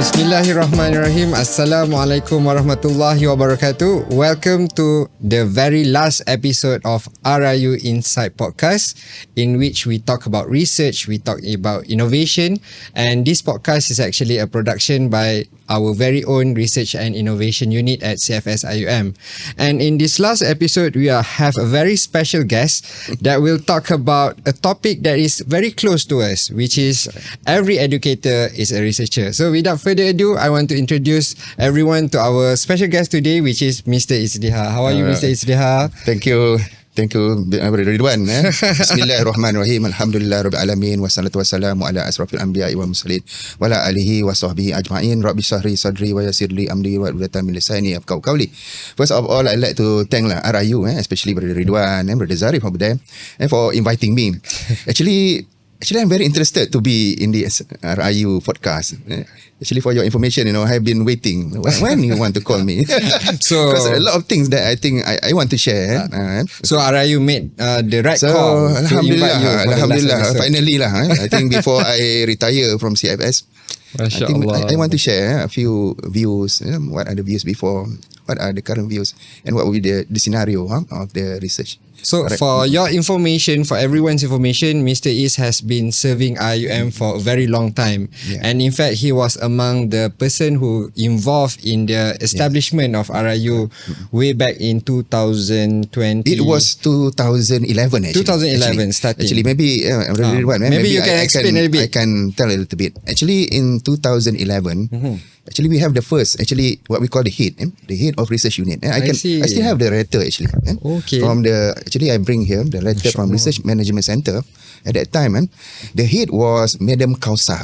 Bismillahirrahmanirrahim. Assalamualaikum warahmatullahi wabarakatuh. Welcome to the very last episode of RIU INSIGHT podcast, in which we talk about research, we talk about innovation, and this podcast is actually a production by our very own research and innovation unit at CFS IIUM. And in this last episode, we have a very special guest that will talk about a topic that is very close to us, which is every educator is a researcher. So without further ado, I want to introduce everyone to our special guest today, which is Mr. Izdihar. How are you, Mr. Izdihar? Thank you, Ridhwan. Bismillahirrahmanirrahim. Alhamdulillah Rabbil Alamin. Wassalatu wassalamu ala asrafil anbiya'i wal mursalin wa ala alihi wa sahbihi ajma'in. Rabbi shrah sadri wa yassir li amri wa hlul 'uqdatam min lisani yafqahu qawli. First of all, I'd like to thank RIU, especially Brother Ridhwan and Brother Zarif over there, for inviting me. Actually, I'm very interested to be in the RIU podcast. Actually, for your information, I've been waiting. When you want to call me? So, because a lot of things that I think I want to share. So RIU made the right call to invite you for Alhamdulillah, the last episode. finally lah. I think before I retire from CFS, I want to share a few views. What are the views before? What are the current views? And what will be the scenario of the research? So for your information, for everyone's information, Mr. Is has been serving IIUM for a very long time. Yeah. And in fact, he was among the person who involved in the establishment of RIU way back in 2020. It was 2011 actually. 2011 starting. Actually, maybe maybe you can explain a little bit. I can tell a little bit. Actually, in 2011, actually we have the first, what we call the head of research unit. I still have the letter actually. Okay. From actually I bring here the letter from Research Management Center. At that time, the head was Madam Kausar,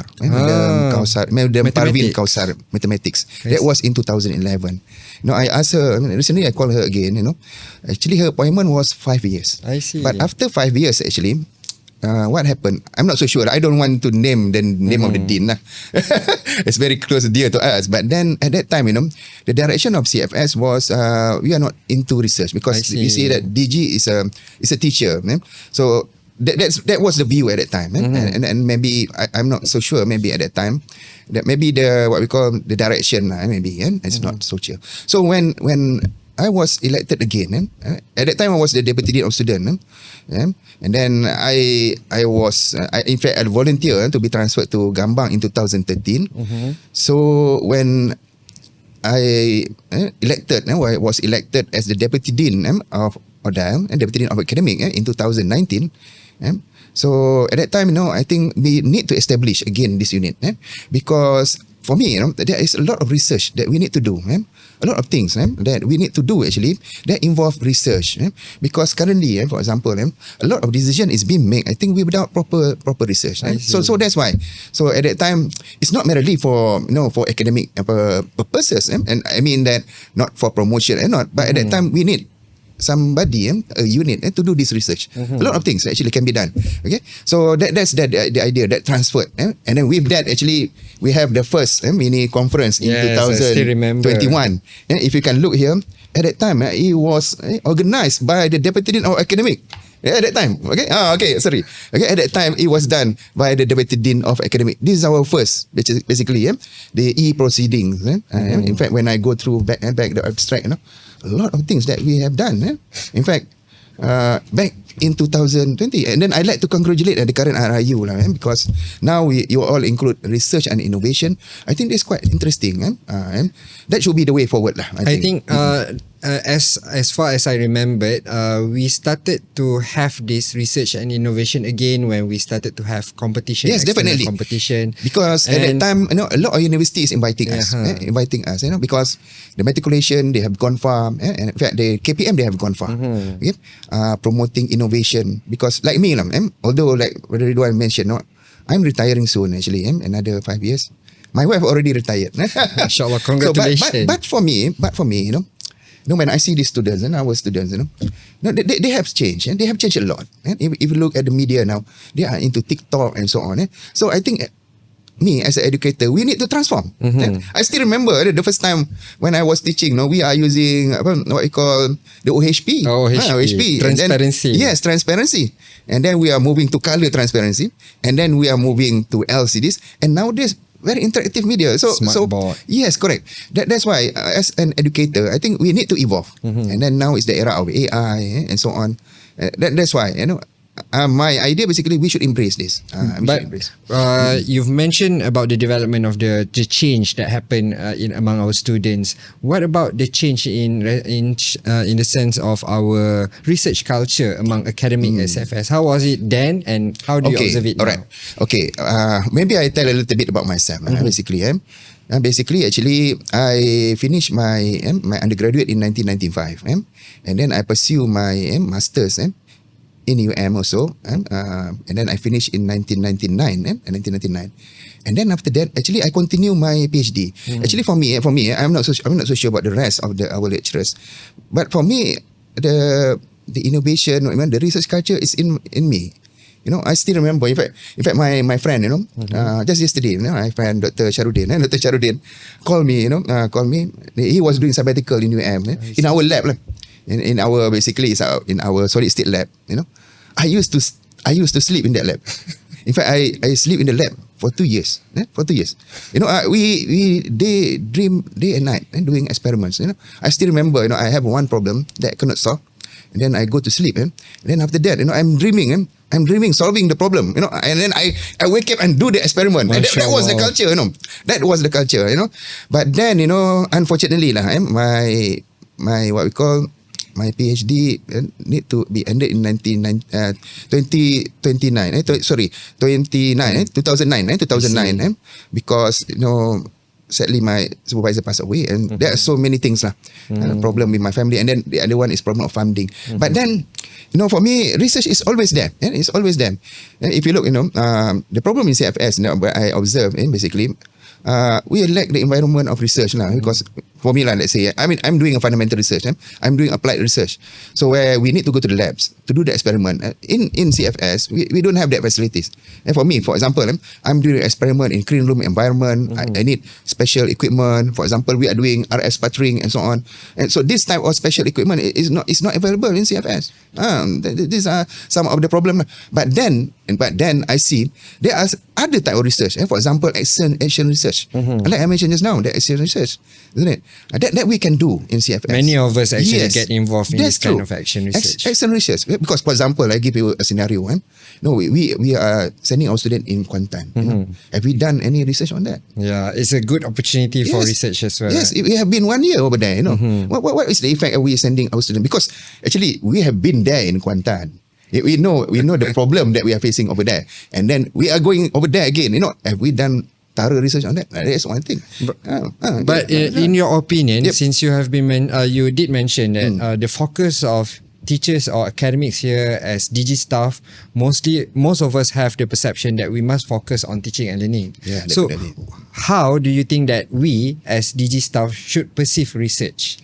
Madam Parvin Kausar, Mathematics. That was in 2011. I asked her, recently I called her again, Actually, her appointment was 5 years. I see. But after 5 years, actually, what happened? I'm not so sure. I don't want to name the name of the dean. It's very close dear to us. But then at that time, the direction of CFS was we are not into research, because you see that DG is a teacher. So that was the view at that time. And maybe I'm not so sure. Maybe at that time, that maybe what we call the direction. Maybe it's not so sure. So when I was elected again. At that time, I was the Deputy Dean of Student. And then I in fact, I volunteered to be transferred to Gambang in 2013. So when I was elected as the Deputy Dean of ODA and Deputy Dean of Academic in 2019. So at that time, I think we need to establish again this unit, because for me, there is a lot of research that we need to do. A lot of things that we need to do actually that involve research. Because currently, for example, a lot of decision is being made, I think, without proper research. So that's why. So at that time, it's not merely for for academic purposes. And I mean that not for promotion and not. But at that time, we need somebody, a unit to do this research. A lot of things actually can be done. Okay, so that's the idea that transferred. And then with that, actually, we have the first mini conference in 2021. And if you can look here, at that time, it was organized by the Deputy Dean of Academic. At that time, at that time, it was done by the Deputy Dean of Academic. This is our first, basically, the e-proceedings. In fact, when I go through back the abstract, a lot of things that we have done. In fact, back in 2020, and then I'd like to congratulate the current RIU because now you all include research and innovation. I think that's quite interesting, and that should be the way forward. I think as far as I remembered, we started to have this research and innovation again when we started to have competition. Yes, definitely competition. Because at that time, a lot of universities inviting us, because the matriculation they have gone far, and in fact the KPM they have gone far. Promoting innovation, because like me, although like Ridhwan mentioned, I'm retiring soon actually, another 5 years. My wife already retired. Inshallah, congratulations. So, but for me, when I see these students and our students, they have changed, and they have changed a lot. And if you look at the media now, they are into TikTok and so on. So I think me as an educator, we need to transform. I still remember the first time when I was teaching, we are using what we call the OHP. OHP. Transparency. And then, yes, transparency. And then we are moving to color transparency. And then we are moving to LCDs. And nowadays, very interactive media. So Smartboard. yes, correct. That's why as an educator, I think we need to evolve. And then now is the era of AI and so on. That's why my idea basically we should embrace this. But you've mentioned about the development of the change that happened among our students. What about the change in the sense of our research culture among academic SFS? How was it then, and how do you observe it now? Alright. Okay. Maybe I tell a little bit about myself. Basically, actually, I finished my undergraduate in 1995, and then I pursue my masters in UM also, and then I finished in 1999, and then after that, actually, I continue my PhD. Actually, for me, I'm not so sure about the rest of our lecturers, but for me, the innovation, the research culture is in me. I still remember. In fact, my friend, just yesterday, my friend Dr. Sharudin, called me. He was doing sabbatical in UM, in our lab, in our basically in our solid state lab. I used to sleep in that lab. In fact, I sleep in the lab for 2 years. For 2 years. We dream day and night doing experiments. I still remember. I have one problem that I cannot solve, and then I go to sleep. And then after that, I'm dreaming. I'm dreaming solving the problem. And then I wake up and do the experiment. And that was the culture. That was the culture. But then unfortunately my what we call my PhD need to be ended in 2009. 2009. Because sadly my supervisor passed away, and there are so many things problem with my family, and then the other one is problem of funding. But then for me, research is always there. It's always there. If you look, the problem in CFS, what I observe, basically, we lack the environment of research because for me, let's say, I'm doing a fundamental research. I'm doing applied research. So where we need to go to the labs to do the experiment. In CFS, we don't have that facilities. And for me, for example, I'm doing an experiment in clean room environment. I need special equipment. For example, we are doing RS sputtering and so on. And so this type of special equipment is not available in CFS. These are some of the problem. But then I see there are other type of research. For example, action research. Like I mentioned just now, the action research, isn't it? That we can do in CFS. Many of us actually get involved in this kind of action research. Action research. Because, for example, I give you a scenario. We are sending our student in Kuantan. Have we done any research on that? Yeah, it's a good opportunity for research as well. Yes, we have been 1 year over there. What is the effect of we sending our student? Because actually, we have been there in Kuantan. We know the problem that we are facing over there, and then we are going over there again. Have we done thorough research on that? That's one thing. But in your opinion, since you have been you did mention that the focus of teachers or academics here as DG staff, most of us have the perception that we must focus on teaching and learning. Yeah, so definitely. how do you think that we as DG staff should perceive research?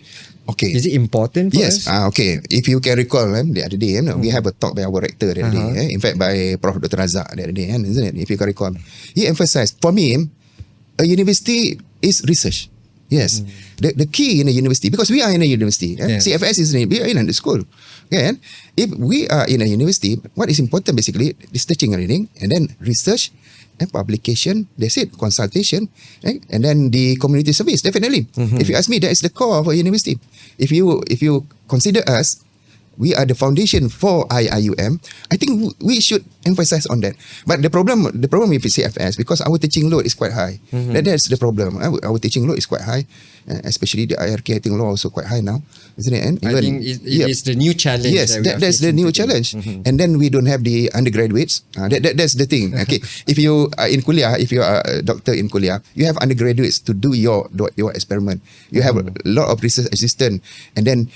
Okay. Is it important for us? Yes. Okay. If you can recall, the other day, we have a talk by our rector the other day. In fact, by Prof. Dr. Razak the other day, isn't it? If you can recall, he emphasized, for me, a university is research. Yes. The key in a university, because we are in a university. CFS we are in a school. Okay. If we are in a university, what is important basically is teaching and learning, and then research and publication, that's it, consultation, and then the community service, definitely. If you ask me, that is the core of a university. If you consider us, we are the foundation for IIUM, I think we should emphasize on that. But the problem with CFS, because our teaching load is quite high. That's the problem. Our teaching load is quite high, especially the IRK, I think, law also quite high now, isn't it? And I think it is the new challenge. Yes, that's the new challenge. And then we don't have the undergraduates. That's the thing. Okay, if you are in kuliah, if you are a doctor in kuliah, you have undergraduates to do your experiment. You have a lot of research assistant, and then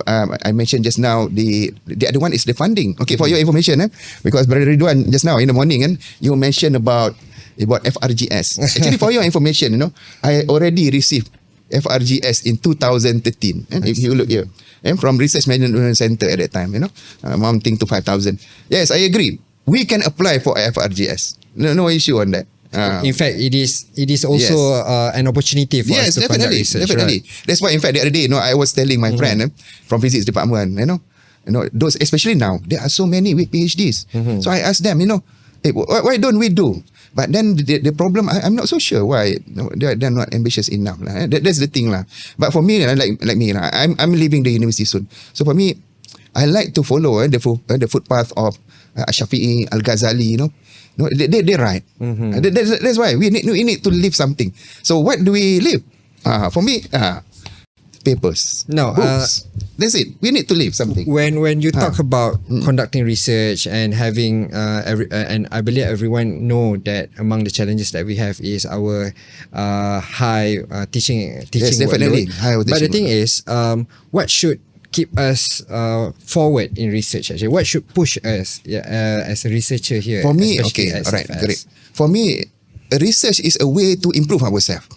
I mentioned just now the other one is the funding. Okay, for your information, because Brother Ridhwan just now in the morning, you mentioned about FRGS. Actually, for your information, I already received FRGS in 2013. And if you look here, and from Research Management Center at that time, amounting to 5,000. Yes, I agree. We can apply for FRGS. No issue on that. In fact, it is also an opportunity for us to conduct research. Definitely. Right? That's why, in fact, the other day, I was telling my friend from physics department, those, especially now, there are so many with PhDs. So I asked them, hey, why don't we do? But then the problem, I'm not so sure why they're not ambitious enough. That's the thing. But for me, like me, I'm leaving the university soon. So for me, I like to follow the footpath of Shafi'i, Al-Ghazali, No, they're right. That's why we need to leave something. So what do we leave? For me, papers, No, books. That's it. We need to leave something. When you talk about conducting research and having and I believe everyone know that among the challenges that we have is our high teaching Yes, definitely. workload. High But the teaching thing is, what should keep us forward in research? Actually, what should push us as a researcher here? For me, especially okay, at all right, CFS? great. For me, research is a way to improve ourselves.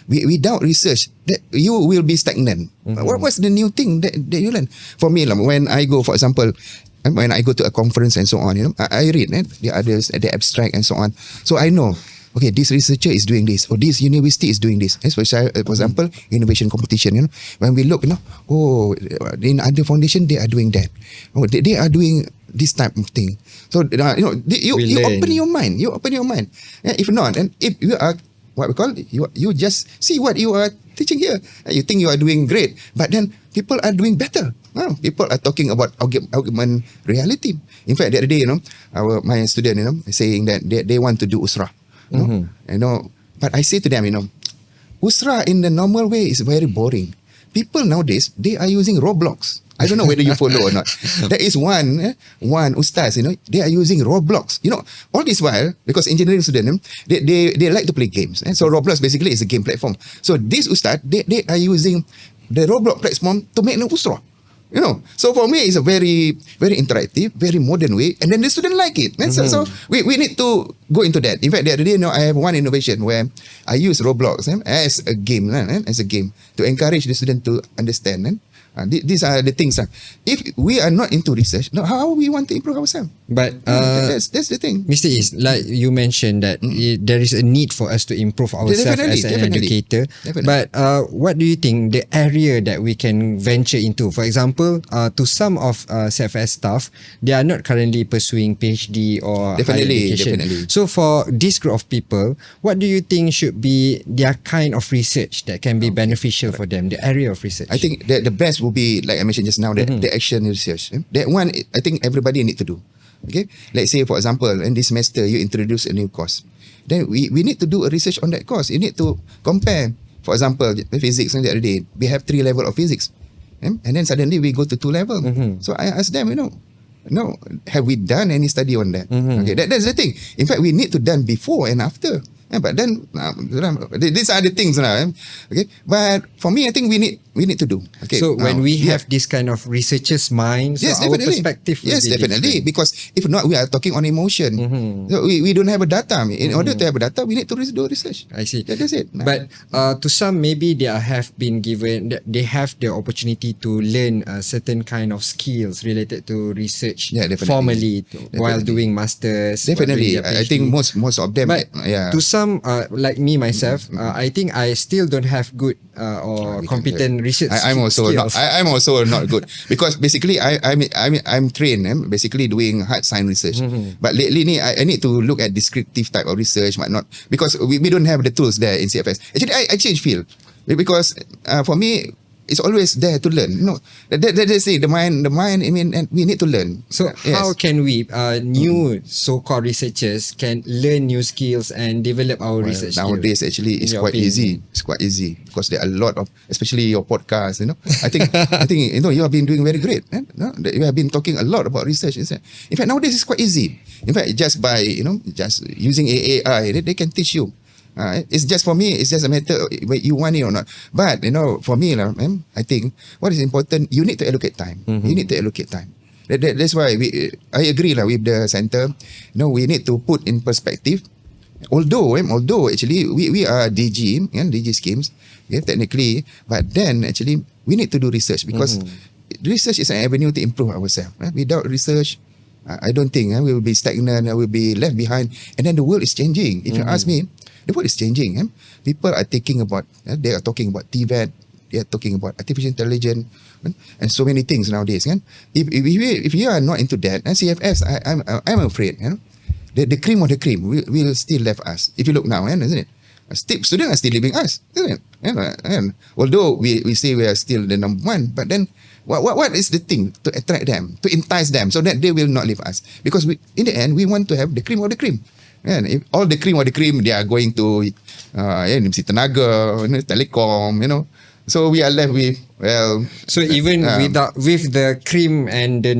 Without research, that you will be stagnant. What's the new thing that you learn? For me, when I go, for example, when I go to a conference and so on, I read the others, the abstract and so on. So I know, okay, this researcher is doing this, or this university is doing this. For example, innovation competition. When we look, oh, in other foundation they are doing that. Oh, they are doing this type of thing. So you open your mind. You open your mind. If not, and if you are what we call you just see what you are teaching here. You think you are doing great, but then people are doing better. People are talking about augmented reality. In fact, the other day, my student, saying that they want to do usra. But I say to them, usra in the normal way is very boring. People nowadays, they are using Roblox. I don't know whether you follow or not. There is one ustaz, they are using Roblox. All this while, because engineering students, they like to play games. So Roblox basically is a game platform. So this ustaz, they are using the Roblox platform to make an usra. So for me, it's a very, very interactive, very modern way, and then the student like it. And so we need to go into that. In fact, the other day, I have one innovation where I use Roblox as a game, to encourage the student to understand. These are the things. If we are not into research, how we want to improve ourselves? But that's the thing. Mr. Is, like you mentioned that there is a need for us to improve ourselves as an educator. Definitely. But what do you think the area that we can venture into? For example, to some of CFS staff, they are not currently pursuing PhD or higher education. Definitely. So for this group of people, what do you think should be their kind of research that can be beneficial for them, the area of research? I think that the best will be, like I mentioned just now, the action research. That one, I think everybody need to do. Okay, let's say for example, in this semester you introduce a new course, then we need to do a research on that course. You need to compare. For example, the physics the other day, we have 3 levels of physics, and then suddenly we go to 2 levels. So I ask them, have we done any study on that? Okay, that's the thing. In fact, we need to done before and after. But then these are the things now. Okay, but for me, I think we need to do. Okay. So when we have this kind of researcher's mind, so yes, our definitely. perspective will Yes, be definitely. different. Because if not, we are talking on emotion. So we don't have a data. In order to have a data, we need to do research. I see. That's it. But to some, maybe they have been given, they have the opportunity to learn certain kind of skills related to research formally while doing masters. Definitely, while doing their I think PhD. most of them. But to some, like me myself, I think I still don't have good or competent research I'm also skills. I'm also not good because basically I'm trained basically doing hard science research. But lately I need to look at descriptive type of research, but not because we don't have the tools there in CFS. Actually, I change field because for me, it's always there to learn. That's it. The mind. I mean, and we need to learn. So how can we, new so-called researchers, can learn new skills and develop our research nowadays? skills? Actually, it's In your quite opinion? easy. It's quite easy because there are a lot of, especially your podcast. I think you have been doing very great. You have been talking a lot about research. In fact, nowadays it's quite easy. In fact, just by just using AI, they can teach you. It's just for me, it's just a matter whether you want it or not. But for me, I think what is important, you need to allocate time. You need to allocate time. That's why I agree with the center. We need to put in perspective. Although actually we are DG schemes, technically, but then actually we need to do research because research is an avenue to improve ourselves. Without research, I don't think we will be stagnant. We will be left behind. And then the world is changing. If you ask me, the world is changing. People are talking about TVET, they are talking about artificial intelligence, and so many things nowadays. If you are not into that, CFS, I'm afraid. the cream of the cream will still left us. If you look now, isn't it? Students are still leaving us, isn't it? And although we say we are still the number one, but then what is the thing to attract them, to entice them, so that they will not leave us? Because in the end, we want to have the cream of the cream. And if all the cream of the cream, they are going to Universiti Tenaga, Telecom, So we are left with So even with the cream and the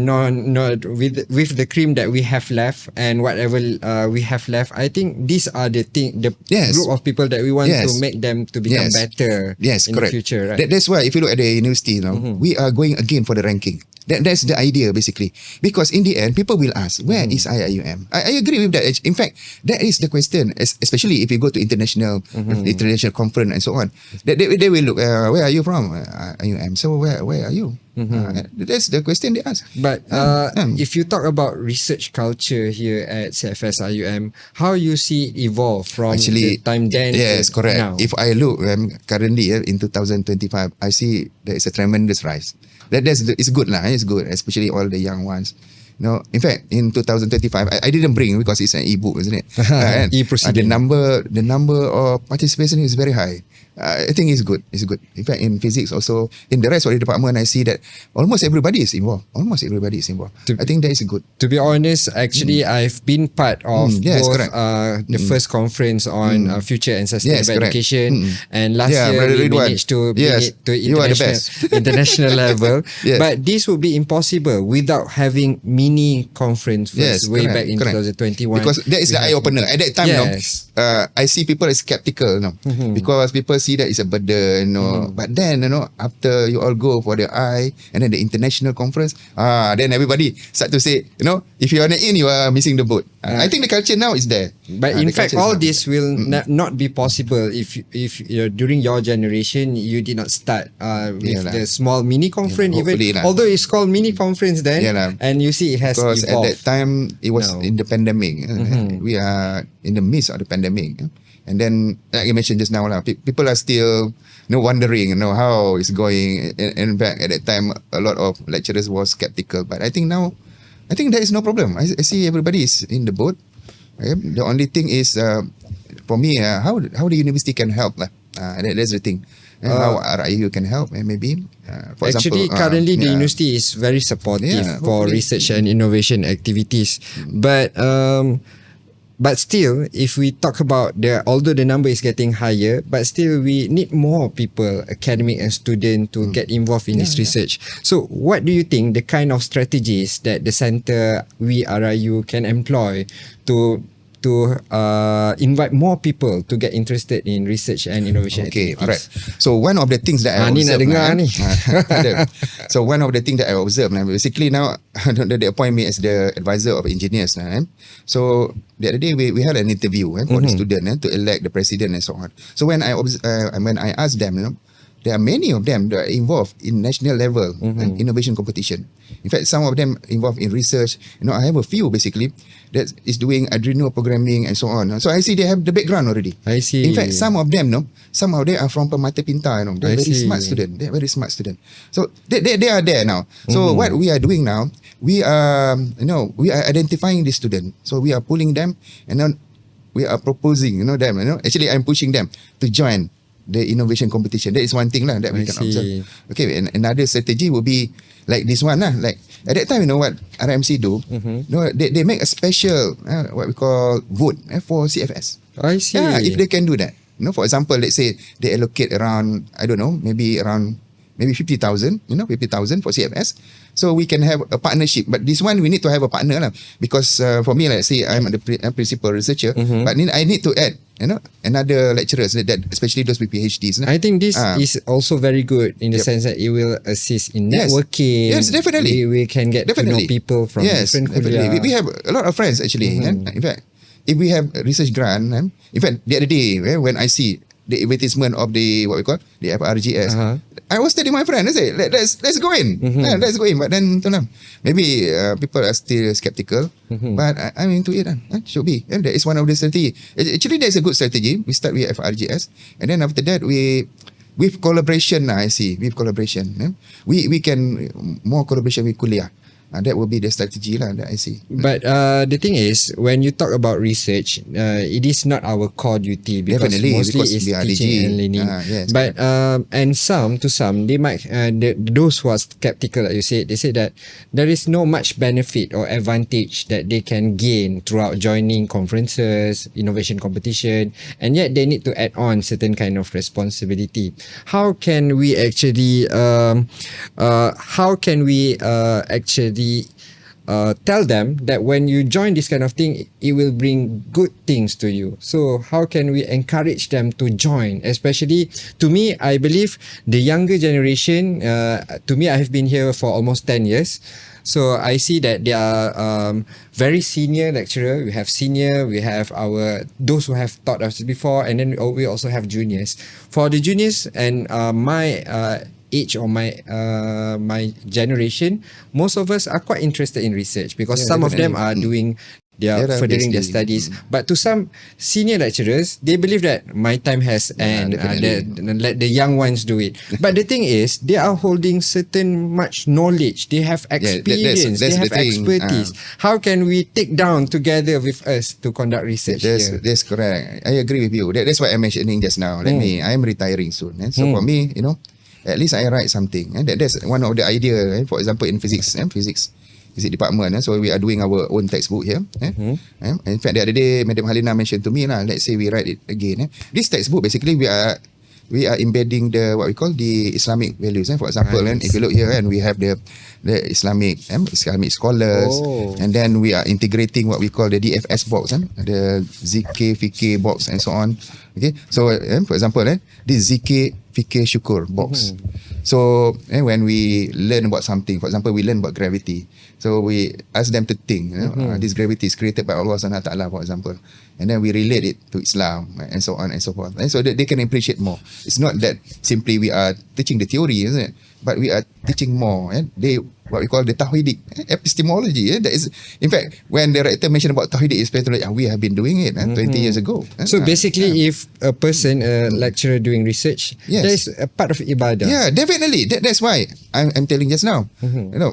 with the cream that we have left and whatever we have left, I think these are the group of people that we want to make them to become better in correct. the future, right? That's why if you look at the university now, we are going again for the ranking. That's the idea basically. Because in the end, people will ask, where is IIUM? I agree with that. In fact, that is the question, especially if you go to international conference and so on. They will look, where are you from? IIUM. So where are you? That's the question they ask. But if you talk about research culture here at CFS IUM, how you see it evolve from the time then yes, to correct. now? If I look currently in 2025, I see there is a tremendous rise. It's good lah. It's good, especially all the young ones. In fact, in 2025, I didn't bring because it's an e-book, isn't it? E-proceeding. The number of participation is very high. I think it's good. It's good. In fact, in physics also, in the rest of the department, I see that almost everybody is involved. I think that is good. To be honest, actually, I've been part of both the first conference on future and sustainable education, and last year we managed to bring it to international level. But this would be impossible without having mini conference way back in 2021. Because that is the eye opener. At that time, I see people as skeptical, because people see that it's a burden, But then, after you all go for the eye and then the international conference, then everybody start to say, if you are not in, you are missing the boat. I think the culture now is there. But in fact, all this will not be possible if during your generation you did not start with the small mini conference. Although it's called mini conference then, and you see it has because evolved. At that time it was in the pandemic. We are in the midst of the pandemic. And then, like I mentioned just now, people are still wondering, how it's going. And in fact, at that time, a lot of lecturers were skeptical. But I think now, there is no problem. I see everybody is in the boat. Okay? The only thing is, for me, how the university can help. That's the thing. How RIU can help, maybe. For Actually, example, currently the university is very supportive for research and innovation activities. But still, if we talk about although the number is getting higher, but still we need more people, academic and student, to get involved in this research. So what do you think the kind of strategies that the center, we RIU, can employ to invite more people to get interested in research and innovation activities? Alright. So one of the things that I observed, so one of the things that I observed, basically now they appoint me as the advisor of engineers. So the other day we had an interview for the student to elect the president and so on. So when I asked them, there are many of them that are involved in national level and innovation competition. In fact, some of them involved in research. I have a few basically that is doing Arduino programming and so on. So I see they have the background already. I see. In fact, some of them, are from Permata Pintar. They're very smart students. They're very smart students. So they are there now. So what we are doing now, we are identifying the student. So we are pulling them and then we are proposing, them. Actually, I'm pushing them to join the innovation competition. That is one thing that we can observe. Okay, and another strategy would be like this one. Like at that time, what RMC do? They make a special what we call vote for CFS. I see. If they can do that. For example, let's say they allocate around, I don't know, maybe 50,000, 50,000 for CFS. So we can have a partnership. But this one, we need to have a partner because for me, let's say I'm the principal researcher, but I need to add, another lecturers that especially those with PhDs. I think this is also very good in the sense that it will assist in networking. Yes, definitely. We can get to know people from different kuliah. We have a lot of friends actually. In fact, if we have a research grant, in fact, the other day when I see the advertisement of the the FRGS, I was telling my friend, I say, let's go in. Let's go in. But then maybe people are still skeptical. But I'm into it. Should be. And that is one of the strategy. Actually, that's a good strategy. We start with FRGS, and then after that with collaboration. I see with collaboration, we can more collaboration with kuliah. That will be the strategy lah that I see. But the thing is, when you talk about research, it is not our core duty because Definitely, mostly because it's we are teaching DG. and learning. Yes, But and some they might those who are skeptical, like you said, they say that there is no much benefit or advantage that they can gain throughout joining conferences, innovation competition, and yet they need to add on certain kind of responsibility. How can we actually tell them that when you join this kind of thing, it will bring good things to you? So how can we encourage them to join? Especially to me, I believe the younger generation, to me, I have been here for almost 10 years. So I see that they are very senior lecturer. We have senior, we have those who have taught us before, and then we also have juniors. For the juniors and my age or my generation, most of us are quite interested in research because some of them are doing they are furthering their studies. But to some senior lecturers, they believe that my time has end. Let the young ones do it. But the thing is, they are holding certain much knowledge. They have experience. That's they have the thing. expertise. How can we take down together with us to conduct research here? That's correct. I agree with you. That's what I'm mentioning just now. I am retiring soon. So for me, at least I write something. That's one of the idea. For example, in physics department. So we are doing our own textbook here. In fact, the other day, Madam Halina mentioned to me, let's say we write it again. This textbook, basically, we are embedding what we call the Islamic values. For example, if you look here, and we have the Islamic scholars, and then we are integrating what we call the DFS box, the ZK, Fikir box, and so on. Okay, so for example, this ZK, Fikir, Syukur box. So when we learn about something, for example, we learn about gravity. So we ask them to think, this gravity is created by Allah Subhanahu Wa Taala, for example, and then we relate it to Islam and so on and so forth, and so that they can appreciate more. It's not that simply we are teaching the theory, isn't it? But we are teaching more. What we call the tauhidic epistemology. That is, in fact, when the rector mentioned about tauhidic epistemology, we have been doing it 20 years ago. So basically, if a person, a lecturer doing research, that is a part of ibadah. Yeah, definitely. That's why I'm telling just now.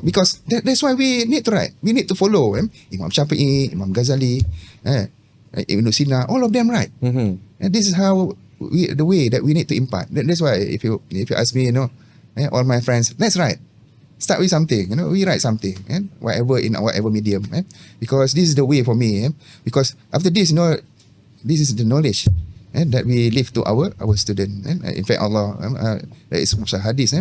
Because that's why we need to write. We need to follow Imam Shafi'i, Imam Ghazali, Ibn Sina, all of them write. And this is how the way that we need to impart. That's why if you ask me, all my friends, let's write. Start with something, we write something, whatever in whatever medium, because this is the way for me, because after this, this is the knowledge that we leave to our student. In fact, Allah, that is Musa hadith,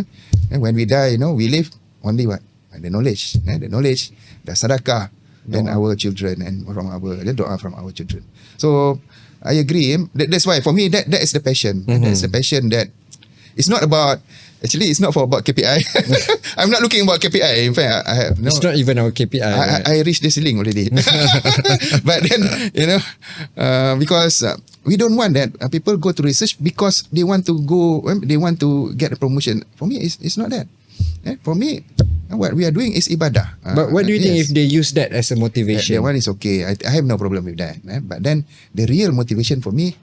and when we die, we leave only what? The knowledge, the sadaqah, then our children, and the doa from our children. So I agree. That's why for me that is the passion. That's the passion that it's not about. Actually, it's not about KPI. I'm not looking about KPI. In fact, I have no. It's not even our KPI. I reached the ceiling already. But then, because we don't want that people go to research because they want to go, they want to get a promotion. For me, it's not that. For me, what we are doing is ibadah. But what do you think if they use that as a motivation? That one is okay. I have no problem with that. But then the real motivation for me,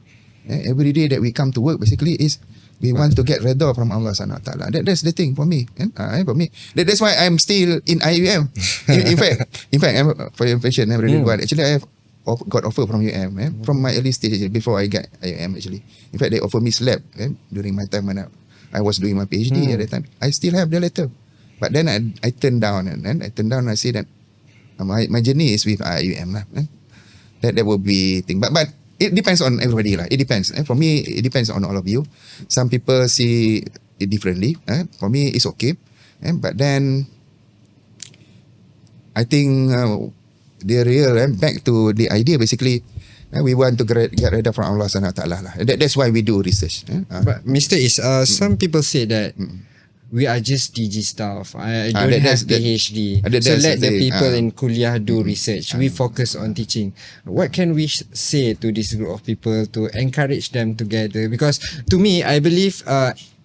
every day that we come to work, basically is we want to get redha from Allah Subhanahu Wa Taala. That's the thing for me. For me, that's why I'm still in IUM. In fact, for your information, actually I have got offer from UM from my early stage before I get IUM. Actually, in fact, they offer me slab during my time when I was doing my PhD at that time. I still have the letter, but then I turned down, and then I say that my journey is with IUM lah. That will be thing, but it depends on everybody lah. It depends. For me, it depends on all of you. Some people see it differently. For me, it's okay. But then, I think the real back to the idea. Basically, we want to get rid of from Allah Subhanahu Wa Taala lah. That's why we do research. But Mr. Is, some people say that we are just DG staff. I don't have PhD. So let the people in kuliah do research. We focus on teaching. What can we say to this group of people to encourage them together? Because to me, I believe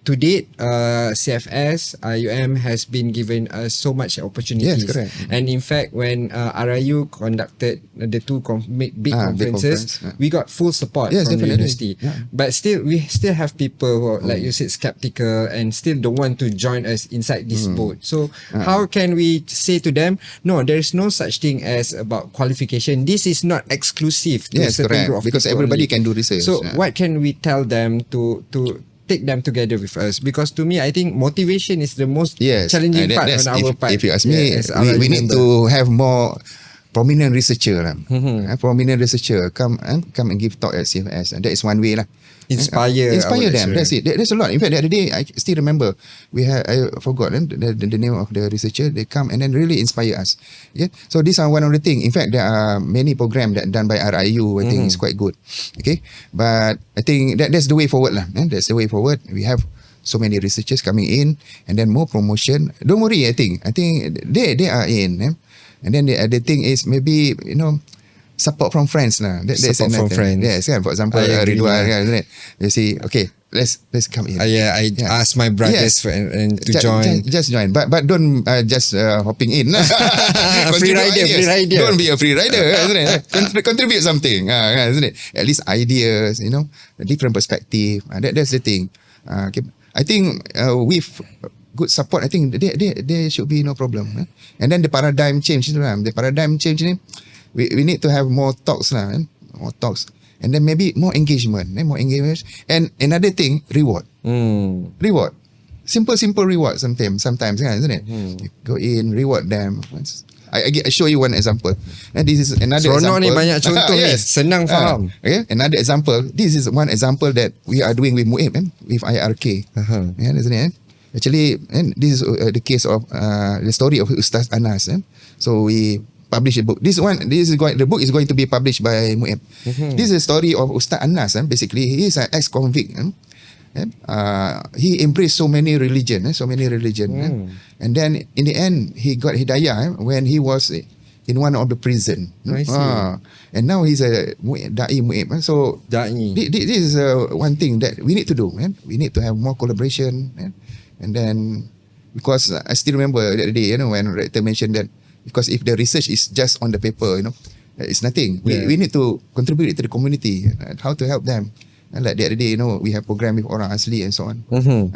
to date, CFS IUM has been given us so much opportunities. Yes, correct. And in fact, when RIU conducted the two big conferences, we got full support Yes, from the definitely. university. Yeah. But still, we still have people who are, like you said, skeptical and still don't want to join us inside this boat. So how can we say to them, no, there is no such thing as about qualification. This is not exclusive to a Yes, certain correct. group of Because people everybody only. can do research. So what can we tell them to take them together with us? Because to me, I think motivation is the most challenging part on our part. If you ask me, as we need to have more prominent researcher lah. Prominent researcher come and give talk at CFS. That is one way lah. Inspire them. lecturer. That's it. There's a lot. In fact, the other day I still remember I forgot the name of the researcher. They come and then really inspire us. Yeah. So these are one of the things. In fact, there are many programs that done by RIU. I think is quite good. Okay. But I think that's the way forward lah. That's the way forward. We have so many researchers coming in and then more promotion. Don't worry. I think they are in. And then the other thing is maybe support from friends lah. That's Support from another. friends. Yes, kan. For example, I agree, Ridhwan, yeah. isn't it? You see, okay, let's come in. I asked my brothers and to join. Just join, but don't just hopping in. Free Contribute rider, ideas. free rider. Don't be a free rider, isn't it? Contribute something, isn't it? At least ideas, a different perspective. That's the thing. Okay. I think with good support, I think there should be no problem. And then the paradigm change, the paradigm change ni, we need to have more talks lah, more talks, and then maybe more engagement, and another thing, reward. Reward, simple reward sometimes, isn't it? You go in, reward them. I show you one example, and this is another Seronok example. ni banyak contoh ni, senang faham. Okay, another example. This is one example that we are doing with MUIB, with IRK. Isn't it? Actually, and this is the case of the story of Ustaz Anas. So we publish a book. The book is going to be published by MUIB. This is a story of Ustaz Anas. Basically, he is an ex-convict. He embraced so many religion. And then in the end, he got hidayah when he was in one of the prison. I see. And now he's a da'i MUIB. So this is one thing that we need to do. We need to have more collaboration. And then, because I still remember that day, when Rector mentioned that, because if the research is just on the paper, it's nothing. We need to contribute to the community, how to help them. And like the other day, we have program with orang asli and so on.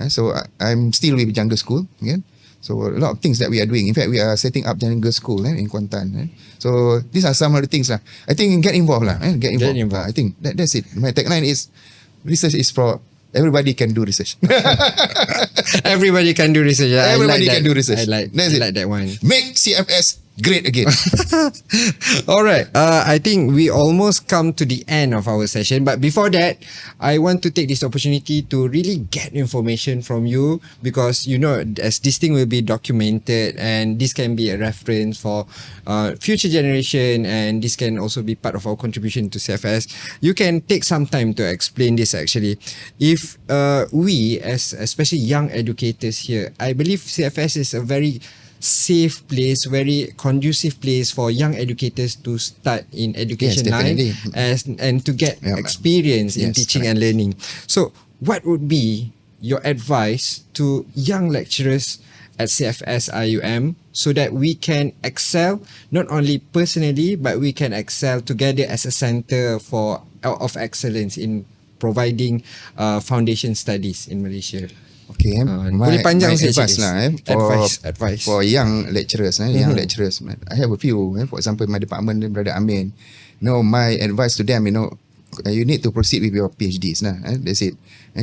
So I'm still with Jungle School again. So a lot of things that we are doing. In fact, we are setting up Jungle School in Kuantan. So these are some of the things lah. I think get involved lah. Get involved. I think that's it. My tagline is research is for everybody can do research. Everybody can do research. Everybody can do research. I like that one. Make CFS great again. Alright, I think we almost come to the end of our session, but before that, I want to take this opportunity to really get information from you, because as this thing will be documented, and this can be a reference for future generation, and this can also be part of our contribution to CFS. You can take some time to explain this actually. If we, as especially young educators here, I believe CFS is a very safe place, very conducive place for young educators to start in education line and to get experience in teaching and learning. So what would be your advice to young lecturers at CFS IUM so that we can excel not only personally, but we can excel together as a center of excellence in providing foundation studies in Malaysia? Okay, boleh panjang my sikit advice lah advice for young lecturers. Young lecturers, I have a few. For example, my department, Brother Amin. My advice to them, you need to proceed with your PhDs. That's it.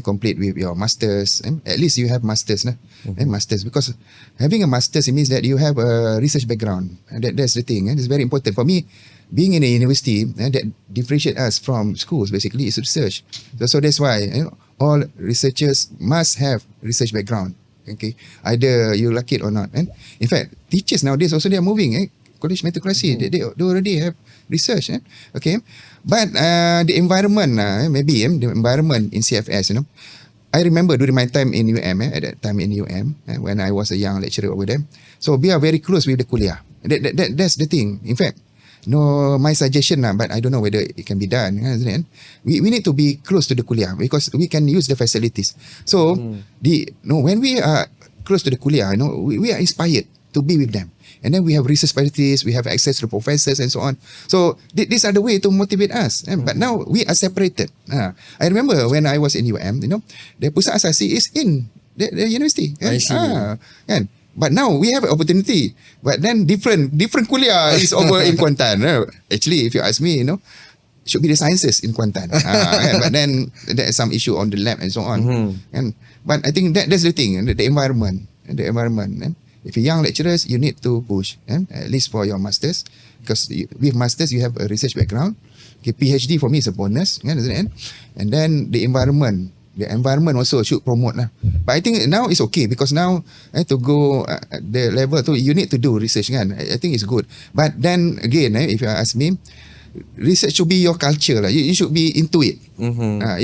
Complete with your masters. At least you have masters. Masters, because having a masters, it means that you have a research background. That's the thing. It's very important for me. Being in a university, that differentiates us from schools. Basically, is research. So that's why all researchers must have research background. Okay, either you like it or not. And in fact, teachers nowadays also they are moving. College meritocracy, they already have research. Okay, but the environment, maybe the environment in CFS, I remember during my time in UM, at that time in UM, when I was a young lecturer over there. So we are very close with the kuliah. That's the thing. In fact, no, my suggestion lah, but I don't know whether it can be done. Isn't it? We need to be close to the kuliah because we can use the facilities. So when we are close to the kuliah, we are inspired to be with them. And then we have research facilities, we have access to professors and so on. So these are the way to motivate us. But now we are separated. I remember when I was in UM, the pusat asasi is in the university. I see. But now we have an opportunity. But then different kuliah is over in Kuantan. Actually, if you ask me, should be the sciences in Kuantan. But then there is some issue on the lab and so on. But I think that's the thing, the environment. If you're young lecturers, you need to push, at least for your masters, because with masters you have a research background. Okay, PhD for me is a bonus, isn't it? And then the environment also should promote lah. But I think now it's okay because now to go at the level tu you need to do research kan. I think it's good. But then again, if you ask me, research should be your culture lah. You should be into it.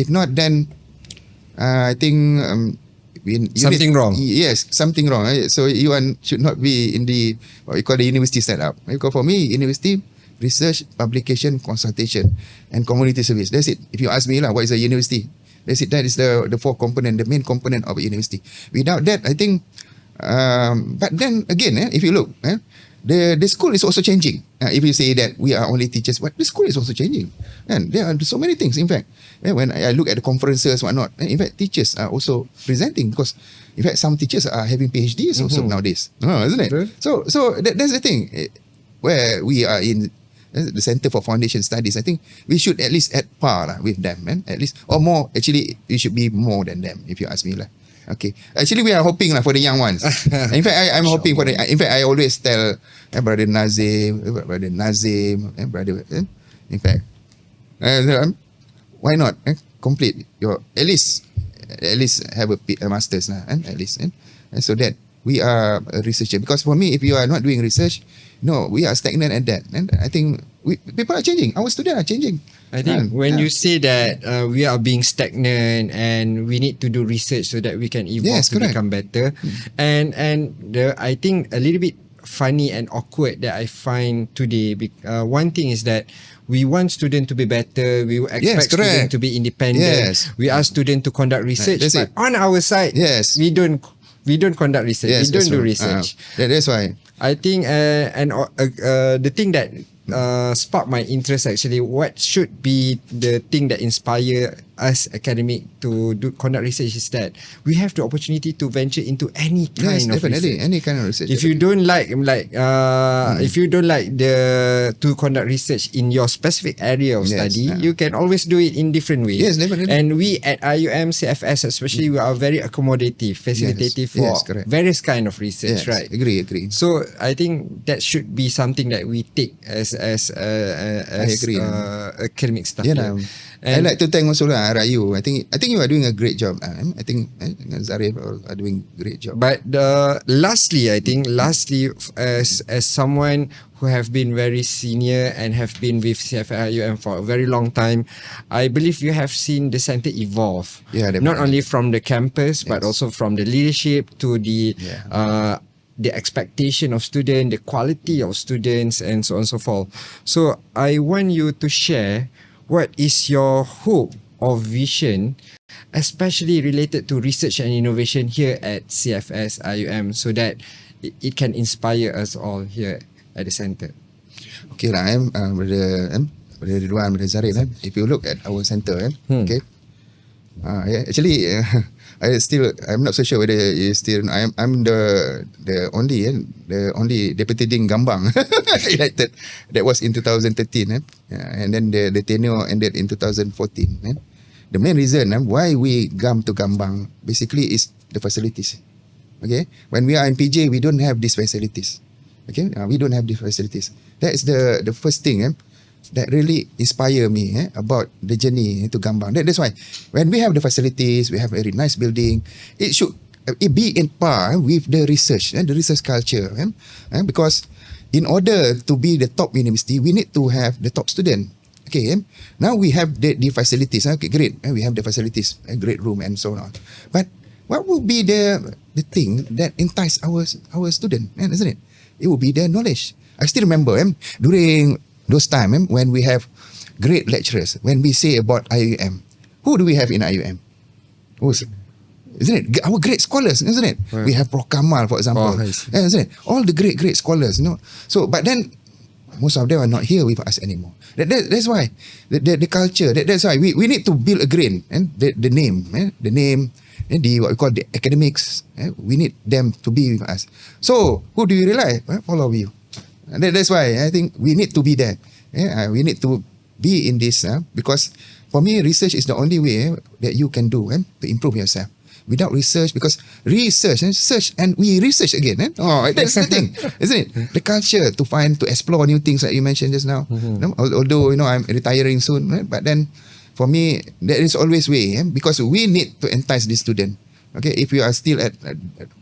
If not, then I think. Something wrong. Yes, something wrong. So you should not be in the what we call the university setup. Because for me, university, research, publication, consultation, and community service. That's it. If you ask me what is a university, that's it. That is the four component, the main component of a university. Without that, I think. But then again, if you look, the school is also changing. If you say that we are only teachers, but the school is also changing. And there are so many things. In fact, when I look at the conferences, whatnot, in fact, teachers are also presenting because, in fact, some teachers are having PhDs also nowadays. Isn't it? So that's the thing. Where we are in the Center for Foundation Studies, I think we should at least at par with them, at least, or more. Actually, we should be more than them, if you ask me. Okay. Actually, we are hoping for the young ones. In fact, I'm hoping for the. In fact, I always tell brother Nazim, in fact, why not complete your at least have a master's at least, and so that we are a researcher. Because for me, if you are not doing research, we are stagnant at that. And I think people are changing. Our students are changing. I think when you say that we are being stagnant and we need to do research so that we can evolve to become better, and I think a little bit funny and awkward that I find today. One thing is that we want students to be better. We expect students to be independent. We ask students to conduct research, but on our side, we don't conduct research. We don't do research. That's why I think the thing that sparked my interest actually, what should be the thing that inspire us academic to conduct research is that we have the opportunity to venture into any kind of research. Any kind of research. If you don't like if you don't like to conduct research in your specific area of study, you can always do it in different ways. Yes, definitely. And we at IUM CFS especially, we are very accommodative, facilitative for various kind of research, right? Agree. So I think that should be something that we take as academic staff. I like to thank also RIU. I think you are doing a great job. I think Zarif are doing great job. But lastly, as someone who have been very senior and have been with CFS IIUM for a very long time, I believe you have seen the center evolve. Not only from the campus, but also from the leadership to the expectation of students, the quality of students, and so on and so forth. So I want you to share what is your hope or vision, especially related to research and innovation here at CFS IIUM, so that it can inspire us all here at the center. Okay lah, Brother Ridhwan, Brother Zarif. If you look at our center, okay, actually, I'm not so sure whether you still. I'm the only deputy dean Gambang elected. That was in 2013, and then the tenure ended in 2014. The main reason why we come to Gambang basically is the facilities. Okay, when we are in PJ, we don't have these facilities. Okay, we don't have these facilities. That is the first thing that really inspire me about the journey to Gambang. That's why when we have the facilities, we have a very nice building, it should be in par with the research and the research culture. Because in order to be the top university, we need to have the top student. Okay, now we have the facilities. Okay, great. We have the facilities, a great room and so on. But what would be the thing that entice our student, isn't it? It would be the knowledge. I still remember during those time when we have great lecturers, when we say about IUM, who do we have in IUM? Isn't it? Our great scholars, isn't it? Right. We have Prof. Kamal, for example. Isn't it? All the great scholars, So, but then, most of them are not here with us anymore. That's why the culture. That's why we need to build a grain and the name, and the what we call the academics. We need them to be with us. So who do you rely? All of you. That's why I think we need to be there. We need to be in this because for me, research is the only way that you can do to improve yourself. Without research, because search and we research again. That's the thing, isn't it? The culture to explore new things like you mentioned just now. Although I'm retiring soon, but then for me there is always way because we need to entice the student. Okay, if you are still at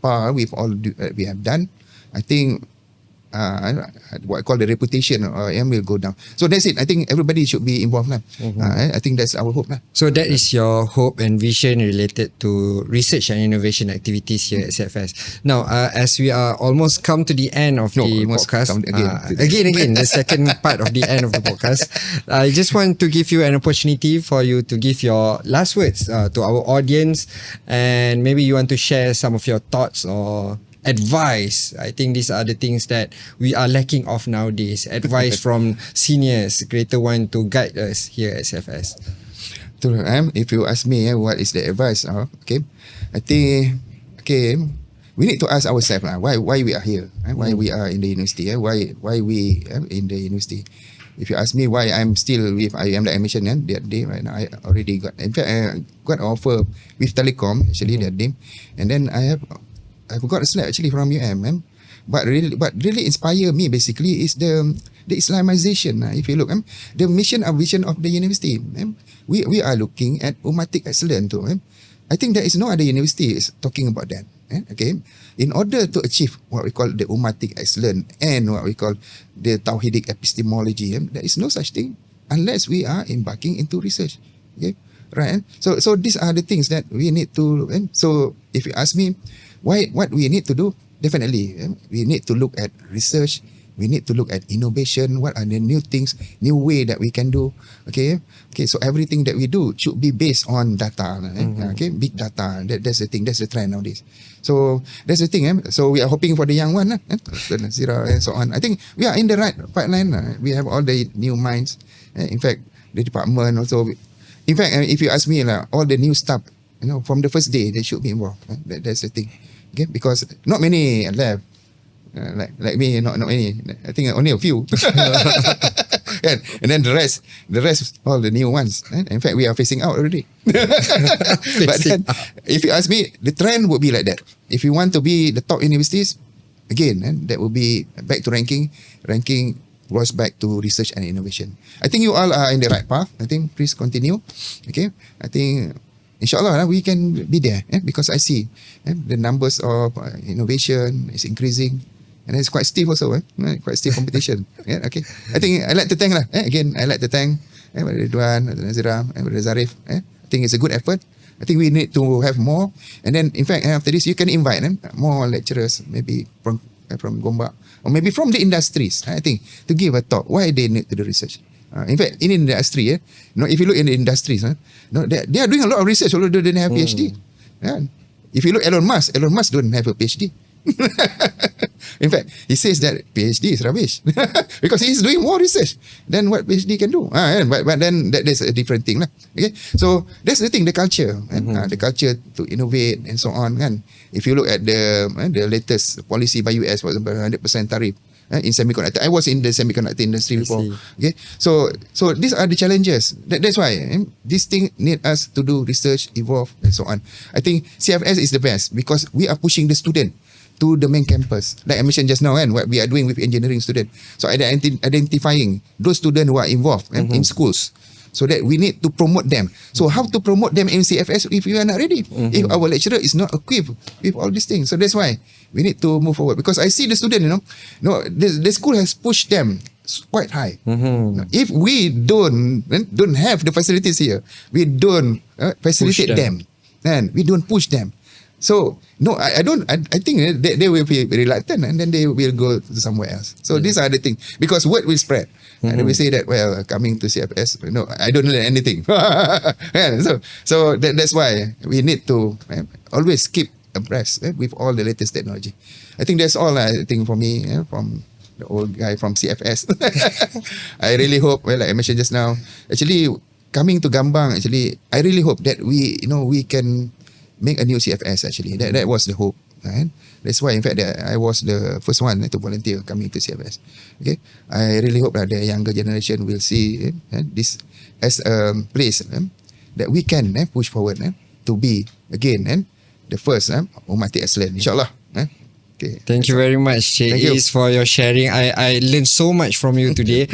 par with all we have done, I think what I call the reputation will go down. So that's it. I think everybody should be involved. I think that's our hope. So that is your hope and vision related to research and innovation activities here at CFS. Now, as we are almost come to the end of the podcast, again, the second part of the end of the podcast, I just want to give you an opportunity for you to give your last words to our audience, and maybe you want to share some of your thoughts or advice. I think these are the things that we are lacking of nowadays. Advice from seniors, greater one to guide us here at CFS. If you ask me what is the advice, I think we need to ask ourselves why we are here, why we are in the university, why we in the university. If you ask me why I'm still with IUM, like I mentioned that day, right now I already got, in fact, I got an offer with Telecom actually that day, and then I got a slap actually from UM, but really inspire me basically is the Islamization. If you look, the mission and vision of the university, we are looking at Ummatic excellence too. I think there is no other university is talking about that. Okay, in order to achieve what we call the Ummatic excellence and what we call the Tauhidic epistemology, there is no such thing unless we are embarking into research. Okay, right? So these are the things that we need to. So if you ask me, what we need to do? Definitely, we need to look at research. We need to look at innovation. What are the new things, new way that we can do? Okay. So everything that we do should be based on data. Okay, big data. That's the thing. That's the trend nowadays. So that's the thing. So we are hoping for the young one, Zira and so on. I think we are in the right pipeline. We have all the new minds. In fact, the department also. In fact, if you ask me, all the new staff, from the first day they should be involved. That's the thing. Okay, because not many left. Like me, not many. I think only a few. And then the rest, all the new ones. In fact, we are facing out already. But then, if you ask me, the trend would be like that. If you want to be the top universities, again, that will be back to ranking. Ranking goes back to research and innovation. I think you all are in the right path. I think please continue. Okay, I think. InsyaAllah we can be there because I see the numbers of innovation is increasing and it's quite stiff also, quite stiff competition. Okay. I think I like to thank again. I like to thank Ridhwan, Nazira, Zarif. I think it's a good effort. I think we need to have more, and then in fact after this you can invite more lecturers, maybe from Gombak or maybe from the industries. I think to give a talk why they need to do research. In fact, in the industry, if you look in the industries, they are doing a lot of research although they don't have PhD. If you look Elon Musk don't have a PhD. In fact, he says that PhD is rubbish because he's doing more research than what PhD can do. But then that's a different thing. Okay, so that's the thing, the culture, the culture to innovate and so on. If you look at the latest policy by US, for example, 100% tariff. In semiconductor, I was in the semiconductor industry before. Okay, so these are the challenges. That's why this thing need us to do research, evolve, and so on. I think CFS is the best because we are pushing the student to the main campus, like I mentioned just now, and what we are doing with engineering students. So identifying those students who are involved in schools, so that we need to promote them. So how to promote them in CFS if we are not ready? If our lecturer is not equipped with all these things, so that's why we need to move forward. Because I see the student, the school has pushed them quite high. If we don't have the facilities here, we don't facilitate them, and we don't push them. So I don't. I think they will be reluctant, and then they will go to somewhere else. So these are the things, because word will spread. And we say that, well, coming to CFS, no, I don't learn anything. so that's why we need to always keep abreast with all the latest technology. I think that's all. I think for me, from the old guy from CFS. I really hope, well, like I mentioned just now, actually coming to Gambang, actually, I really hope that we can make a new CFS. Actually, that was the hope. Right? That's why, in fact, that I was the first one to volunteer coming to CFS. Okay, I really hope that the younger generation will see this as a place that we can push forward to be again the first Umat Islam, insyaAllah. Okay. Thank you very much, Cik Is, for your sharing. I learned so much from you today.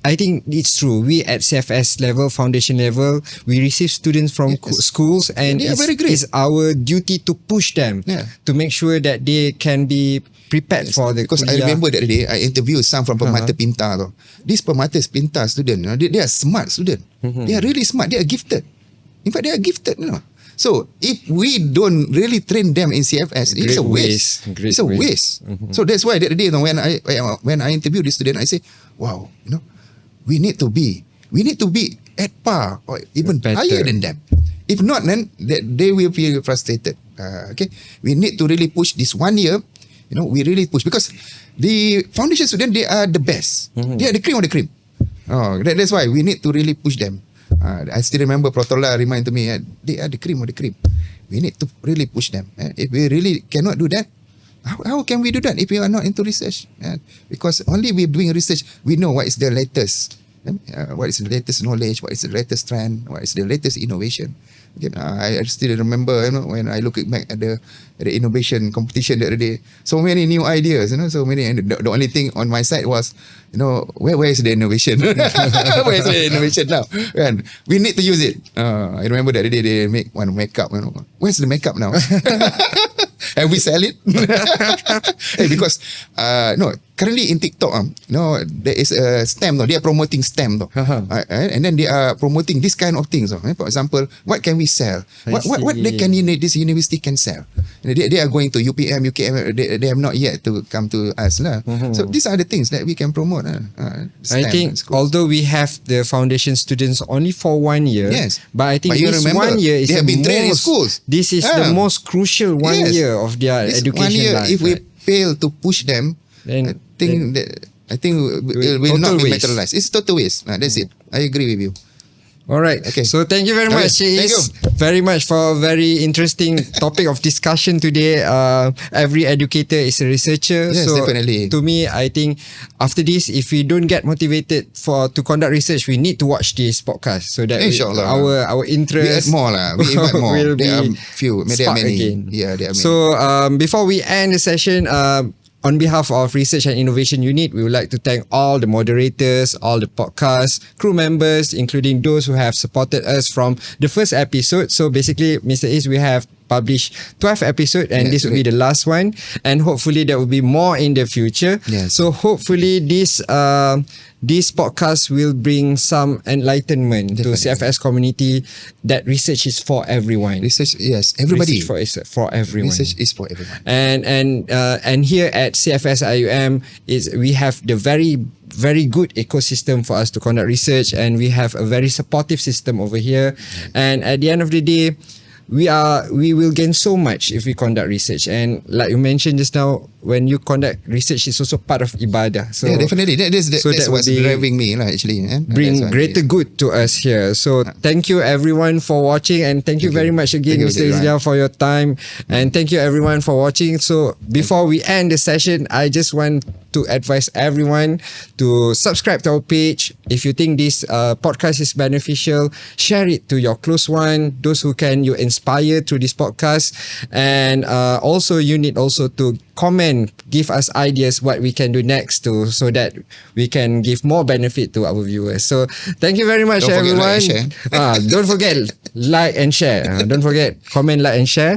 I think it's true. We at CFS level, foundation level, we receive students from schools, and it's our duty to push them to make sure that they can be prepared for the Because kuliah. I remember that day I interviewed some from Permata Pintar. These Permata Pintar students, they are smart students. They are really smart. They are gifted. In fact, they are gifted. So if we don't really train them in CFS, it's a waste. It's a waste. So that's why that day when I interviewed this student, I say, wow, we need to be at par or even higher than them. If not, then they will feel frustrated. Okay, we need to really push this 1 year. We really push, because the foundation students, they are the best. They are the cream of the cream. That's why we need to really push them. I still remember Protola reminded me, they are the cream of the cream. We need to really push them. If we really cannot do that, how can we do that if we are not into research? Because only we doing research, we know what is the latest. What is the latest knowledge? What is the latest trend? What is the latest innovation? Okay, I still remember when I look back at the innovation competition the other day. So many new ideas, so many. And the only thing on my side was, where is the innovation? Where is the innovation now? And we need to use it. I remember that day they make one makeup. Where's the makeup now? And we sell it. Because currently in TikTok, there is a STEM. They are promoting STEM. And then they are promoting this kind of things. For example, what can we sell? What this university can sell? They are going to UPM, UKM. They have not yet to come to us. So these are the things that we can promote. I think although we have the foundation students only for 1 year, but I think this 1 year is they have been trained in schools. This is the most crucial 1 year of their this education 1 year, life. if we fail to push them, I think it will not be materialized. It's total waste. That's it. I agree with you. All right. Okay. So thank you very much. Thank you very much for a very interesting topic of discussion today. Every educator is a researcher. Yes, so definitely. To me, I think after this, if we don't get motivated to conduct research, we need to watch this podcast so that our interest we add more We invite more. will There are be few. There are many. again. Yeah, there are many. So before we end the session, on behalf of Research and Innovation Unit, we would like to thank all the moderators, all the podcast crew members, including those who have supported us from the first episode. So basically, Mr. Is, we have published 12 episodes, and this will be the last one. And hopefully there will be more in the future. Yes. So hopefully this podcast will bring some enlightenment to CFS community that research is for everyone. Research, yes, everybody. Research for everyone. Research is for everyone. And here at CFS IIUM we have the very good ecosystem for us to conduct research, and we have a very supportive system over here. And at the end of the day, we will gain so much if we conduct research. And like you mentioned just now, when you conduct research, it's also part of ibadah. So yeah, definitely. That's what's driving me actually. Bring greater good to us here. So thank you everyone for watching, and thank you very much again, Mr. Izdihar, for your time. And thank you everyone for watching. So before we end the session, I just want to advise everyone to subscribe to our page. If you think this podcast is beneficial, share it to your close one, those who can you inspire through this podcast. And also you need also to comment, give us ideas what we can do next so that we can give more benefit to our viewers. So thank you very much, everyone. Don't forget like and share. Don't forget comment, like and share.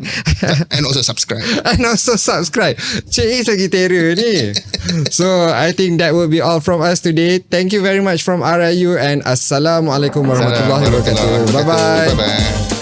And also subscribe. Cik Is lagi terror ni. So I think that will be all from us today. Thank you very much from RIU, and Assalamualaikum warahmatullahi wabarakatuh. Bye bye.